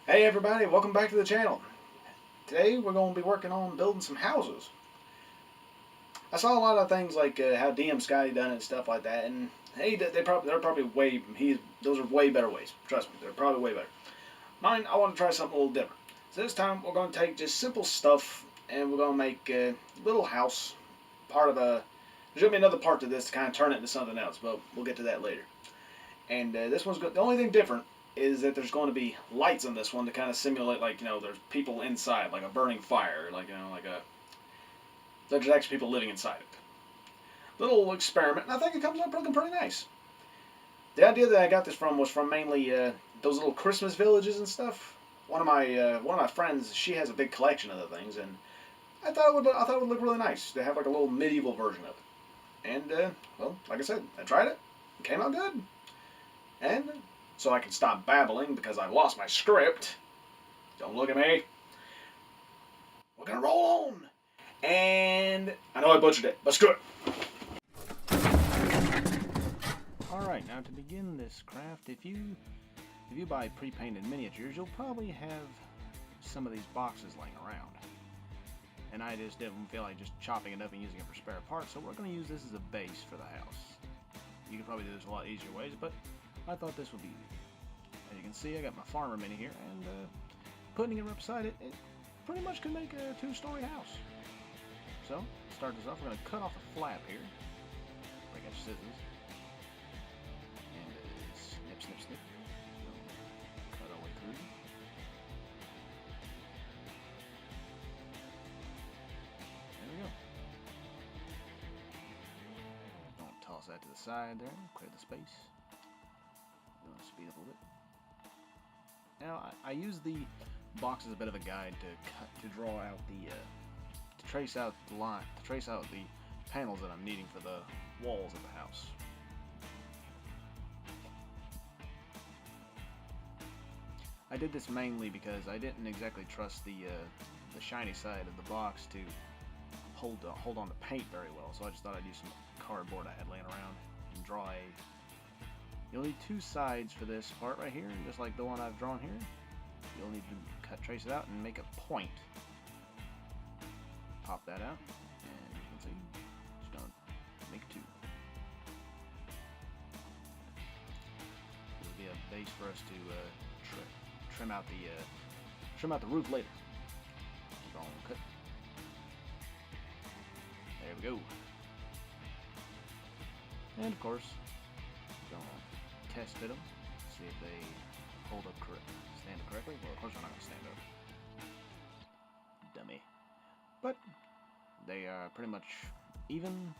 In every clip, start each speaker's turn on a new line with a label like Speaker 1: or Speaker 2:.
Speaker 1: Hey everybody, welcome back to the channel. Today we're going to be working on building some houses. I saw a lot of things like how DM Scotty done it and stuff like that, and hey, they're probably those are way better ways. Trust me, they're probably way better. Mine, I want to try something a little different. So this time we're going to take just simple stuff and we're going to make a little house. Part of a There's going to be another part to this to kind of turn it into something else, but we'll get to that later. And this one's the only thing different is that there's going to be lights on this one to kind of simulate like there's people inside, like a burning fire, like there's actually people living inside it. Little experiment, and I think it comes out looking pretty nice. The idea that I got this from was from mainly those little Christmas villages and stuff. One of my friends, she has a big collection of the things, and I thought it would look really nice to have like a little medieval version of it. And well, like I said, I tried it. It came out good. And so I can stop babbling because I've lost my script. Don't look at me. We're gonna roll on. And I know I butchered it, but screw it. Alright, now to begin this craft, if you buy pre-painted miniatures, you'll probably have some of these boxes laying around. And I just didn't feel like just chopping it up and using it for spare parts, so we're going to use this as a base for the house. You could probably do this a lot easier ways, but I thought this would be easy. As you can see, I got my farmer mini here, and putting it beside it, it pretty much can make a two-story house. So, to start this off, we're going to cut off a flap here. Break out your scissors. And snip, snip, snip. So, cut our way through. There we go. Don't toss that to the side there. Clear the space. Speed up a little bit. Now I use the box as a bit of a guide to draw out the to trace out the line, to trace out the panels that I'm needing for the walls of the house. I did this mainly because I didn't exactly trust the shiny side of the box to hold on to paint very well, so I just thought I'd use some cardboard I had laying around and draw a. You'll need two sides for this part right here, just like the one I've drawn here. You'll need to trace it out and make a point. Pop that out, and you can see, just gonna make two. This will be a base for us to trim out the roof later. Strong cut. There we go. And of course, test fit them, see if they stand up correctly. Well, of course, we're not going to stand up. Dummy. But they are pretty much even,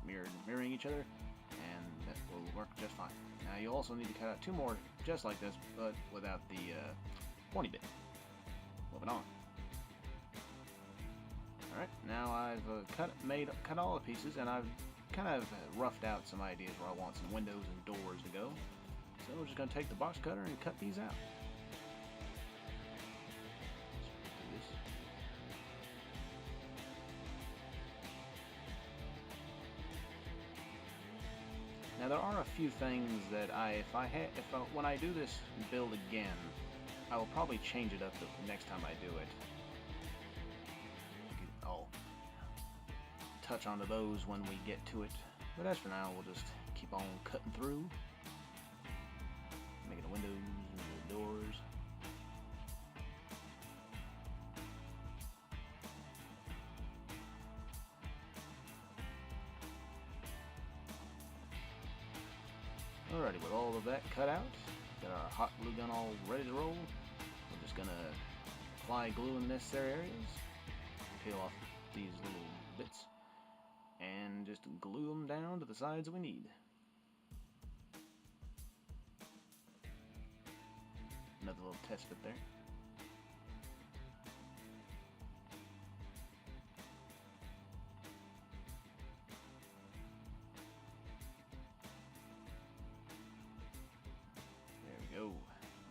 Speaker 1: mirroring each other, and that will work just fine. Now, you'll also need to cut out two more just like this, but without the pointy bit. Moving on. Alright, now I've cut all the pieces, and I've kind of roughed out some ideas where I want some windows and doors to go. So we're just going to take the box cutter and cut these out. Now there are a few things that when I do this build again, I will probably change it up the next time I do it. I'll touch onto those when we get to it, but as for now, we'll just keep on cutting through, making the windows and the doors. Alrighty, with all of that cut out, got our hot glue gun all ready to roll. We're just gonna apply glue in the necessary areas, peel off these little bits, and just glue them down to the sides that we need. Another little test fit there. There we go.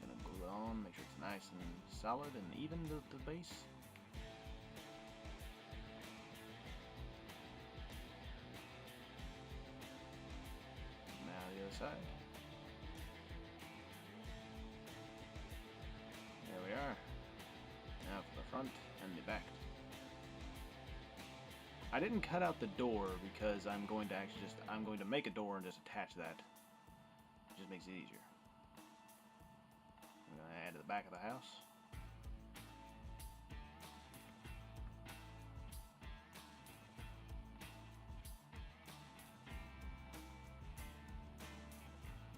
Speaker 1: Gonna glue it on, make sure it's nice and solid and even to the base. Side. There I didn't cut out the door because I'm going to actually I'm going to make a door and just attach that. It just makes it easier. I'm going to add to the back of the house.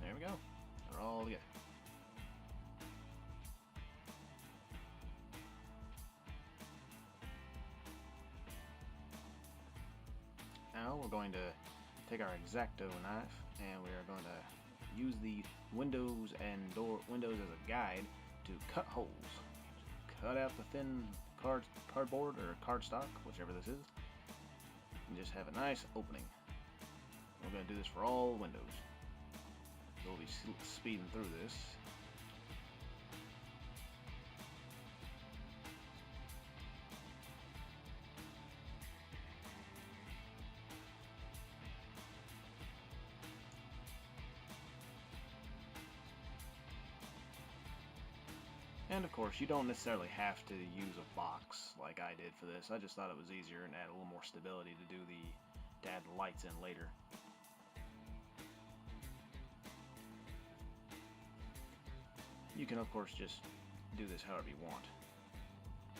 Speaker 1: There we go. They're all together. Now we're going to take our X-Acto knife and we are going to use the windows and windows as a guide to cut holes. Cut out the thin cardboard or cardstock, whichever this is, and just have a nice opening. We're going to do this for all windows. So we'll be speeding through this. And of course, you don't necessarily have to use a box like I did for this. I just thought it was easier and add a little more stability to add the lights in later. You can of course just do this however you want.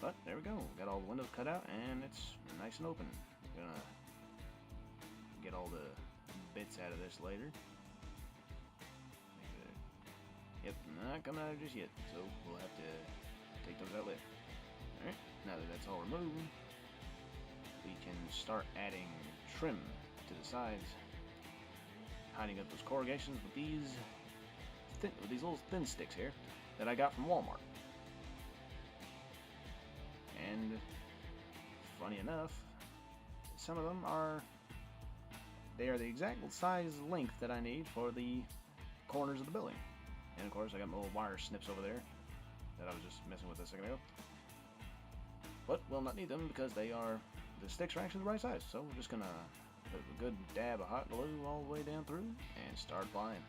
Speaker 1: But there we go. Got all the windows cut out and it's nice and open. I'm gonna get all the bits out of this later. Yep, not coming out just yet, so we'll have to take those out later. Alright, now that that's all removed, we can start adding trim to the sides, hiding up those corrugations with these little thin sticks here that I got from Walmart. And funny enough, some of them are the exact size length that I need for the corners of the building. And of course I got my little wire snips over there that I was just messing with a second ago. But we'll not need them because the sticks are actually the right size. So we're just gonna put a good dab of hot glue all the way down through and start applying.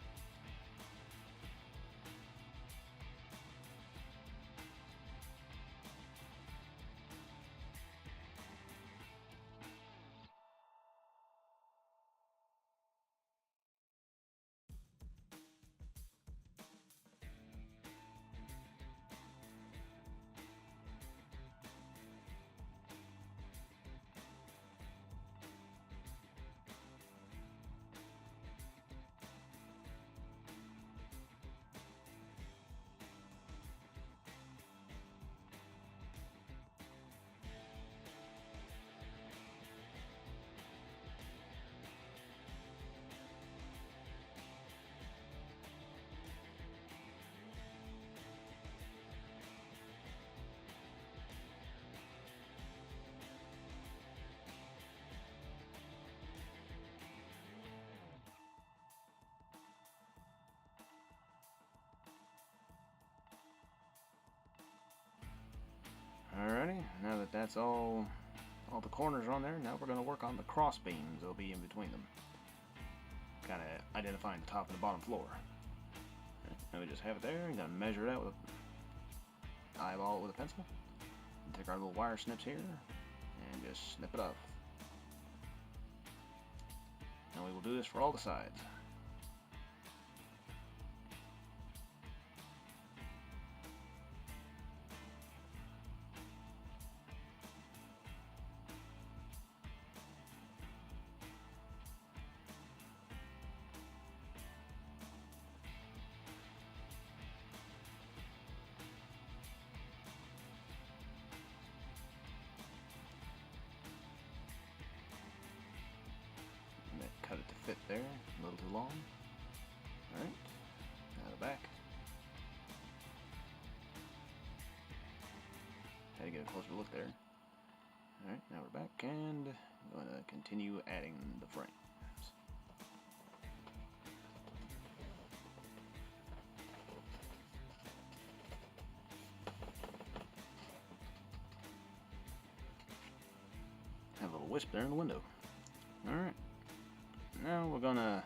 Speaker 1: Alrighty, now that that's all the corners are on there, now we're going to work on the cross beams that'll be in between them. Kind of identifying the top and the bottom floor. Now we just have it there, you're going to measure it out with an eyeball with a pencil. And take our little wire snips here and just snip it off. And we will do this for all the sides. Cut it to fit there, a little too long. Alright, now the back. Had to get a closer look there. Alright, now we're back and I'm going to continue adding the frames. Have a little wisp there in the window. Alright. Now we're gonna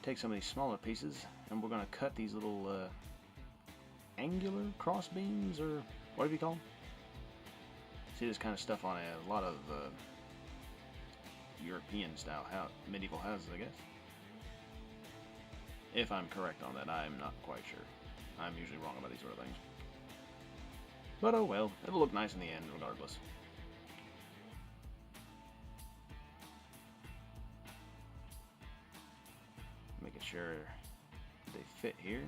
Speaker 1: take some of these smaller pieces and we're gonna cut these little angular cross beams, or whatever you call them. See this kind of stuff on a lot of European style medieval houses, I guess. If I'm correct on that, I'm not quite sure. I'm usually wrong about these sort of things. But oh well, it'll look nice in the end regardless. Making sure they fit here.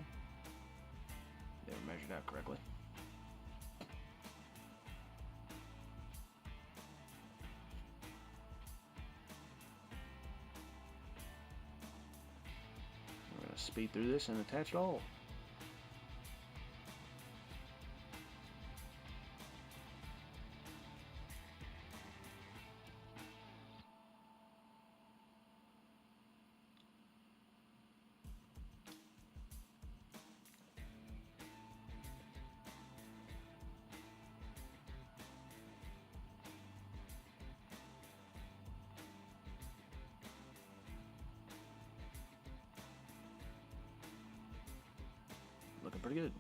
Speaker 1: They were measured out correctly. We're going to speed through this and attach it all. Looking pretty good.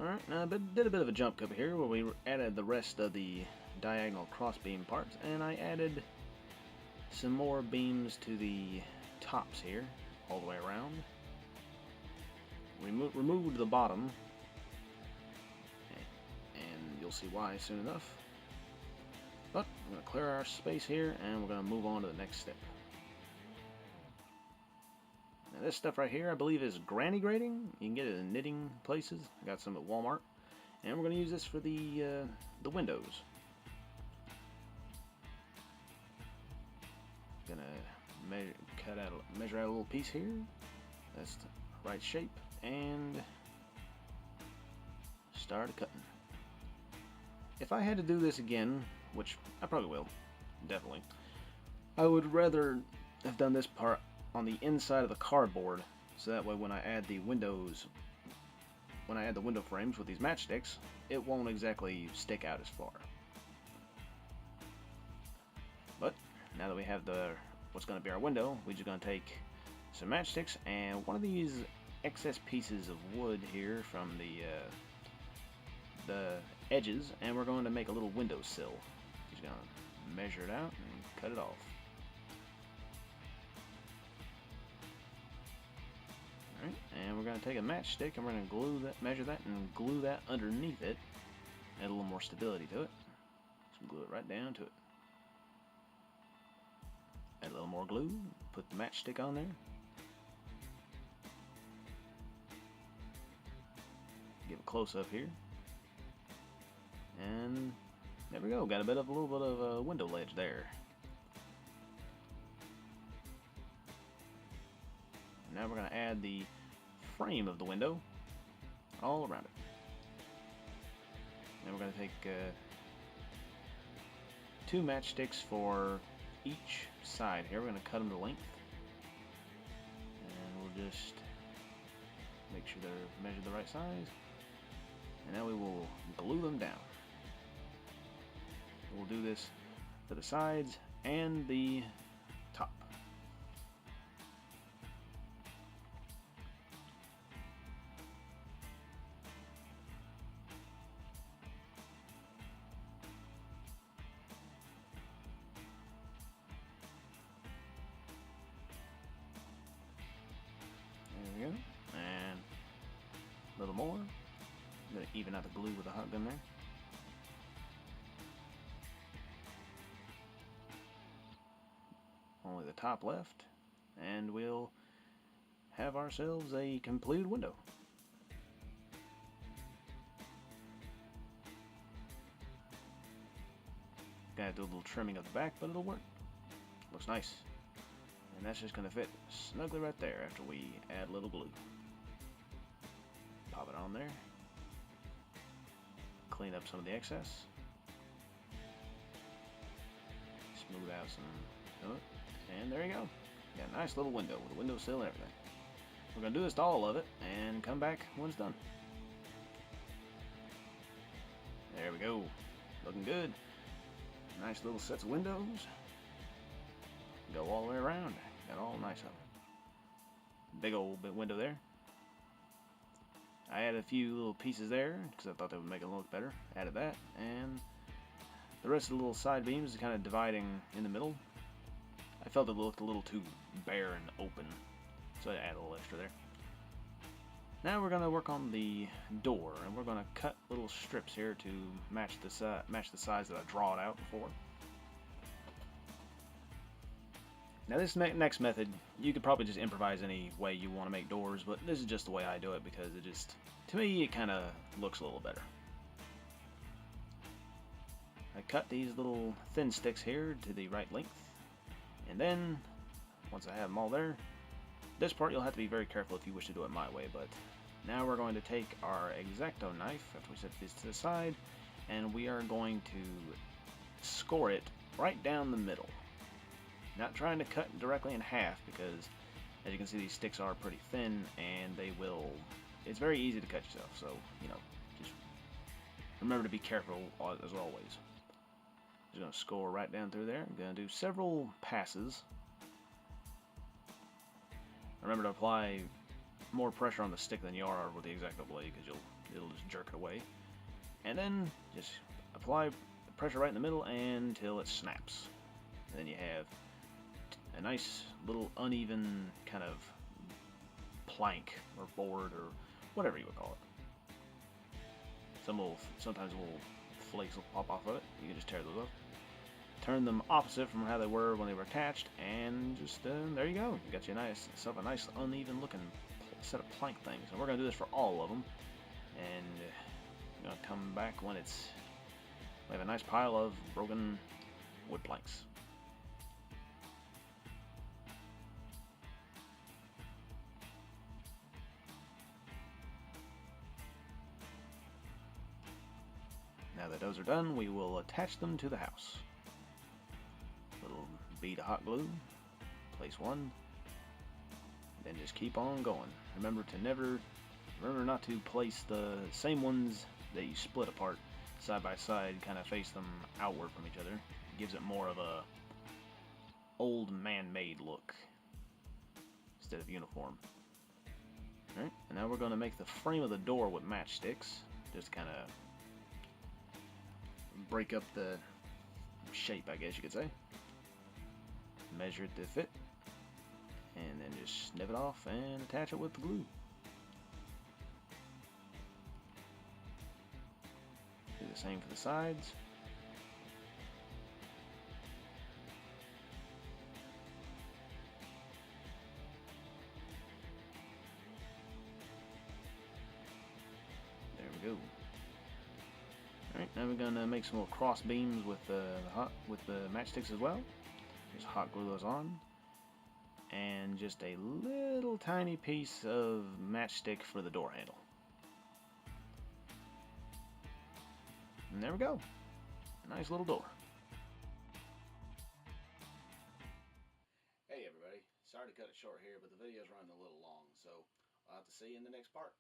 Speaker 1: Alright, now I did a bit of a jump cut here where we added the rest of the diagonal crossbeam parts, and I added some more beams to the tops here, all the way around. Removed the bottom, and you'll see why soon enough. But I'm going to clear our space here, and we're going to move on to the next step. Now this stuff right here, I believe, is granny grating. You can get it in knitting places. I got some at Walmart, and we're going to use this for the windows. Gonna measure out a little piece here. That's the right shape, and start cutting. If I had to do this again, which I probably will, definitely, I would rather have done this part on the inside of the cardboard, so that way when I add the window frames with these matchsticks, it won't exactly stick out as far. But now that we have what's going to be our window, we're just going to take some matchsticks and one of these excess pieces of wood here from the edges, and we're going to make a little windowsill. Just going to measure it out and cut it off. Alright, and we're going to take a matchstick and we're going to measure that and glue that underneath it. Add a little more stability to it. Just glue it right down to it. Add a little more glue, put the matchstick on there. Give a close up here. And there we go, got a little bit of a window ledge there. Now we're going to add the frame of the window all around it. Then we're going to take 2 matchsticks for each side here. We're going to cut them to length. And we'll just make sure they're measured the right size. And now we will glue them down. We'll do this for the sides and the top. There we go. And a little more. I'm going to even out the glue with the hot gun there. Only the top left, and we'll have ourselves a completed window. Gotta do a little trimming of the back, but it'll work. Looks nice. And that's just gonna fit snugly right there after we add a little glue. Pop it on there. Clean up some of the excess. Smooth out some of it. And there you go. Got a nice little window with a windowsill and everything. We're going to do this to all of it and come back when it's done. There we go. Looking good. Nice little sets of windows. Go all the way around. Got all nice of them. Big old window there. I added a few little pieces there because I thought that would make it look better. Added that, and the rest of the little side beams is kind of dividing in the middle.
Speaker 2: I felt it looked a little too bare and open, so I added a little extra there. Now we're going to work on the door, and we're going to cut little strips here to match the size that I draw it out before. Now this next method, you could probably just improvise any way you want to make doors, but this is just the way I do it because it just, to me, it kind of looks a little better. I cut these little thin sticks here to the right length, and then, once I have them all there, this part you'll have to be very careful if you wish to do it my way, but now we're going to take our X-Acto knife, after we set this to the side, and we are going to score it right down the middle. Not trying to cut directly in half because, as you can see, these sticks are pretty thin and they will, it's very easy to cut yourself, so, you know, just remember to be careful as always. Just going to score right down through there. I'm going to do several passes. Remember to apply more pressure on the stick than you are with the X-Acto blade because it'll just jerk it away. And then just apply pressure right in the middle until it snaps. And then you have a nice little uneven kind of plank or board or whatever you would call it. Sometimes little flakes will pop off of it. You can just tear those off. Turn them opposite from how they were when they were attached, and just there you go. You got you a nice uneven looking set of plank things. And we're gonna do this for all of them. And we're gonna come back when we have a nice pile of broken wood planks. Now that those are done, we will attach them to the house. Little bead of hot glue, place one, then just keep on going. Remember not to place the same ones that you split apart side by side, kind of face them outward from each other. It gives it more of a old man-made look instead of uniform. Alright, and now we're going to make the frame of the door with matchsticks. Just kind of break up the shape, I guess you could say. Measure it to fit, and then just snip it off and attach it with the glue. Do the same for the sides. There we go. Alright, now we're gonna make some little cross beams with the matchsticks as well. Just hot glue those on. And just a little tiny piece of matchstick for the door handle. And there we go. A nice little door.
Speaker 1: Hey everybody, sorry to cut it short here, but the video's running a little long, so I'll have to see you in the next part.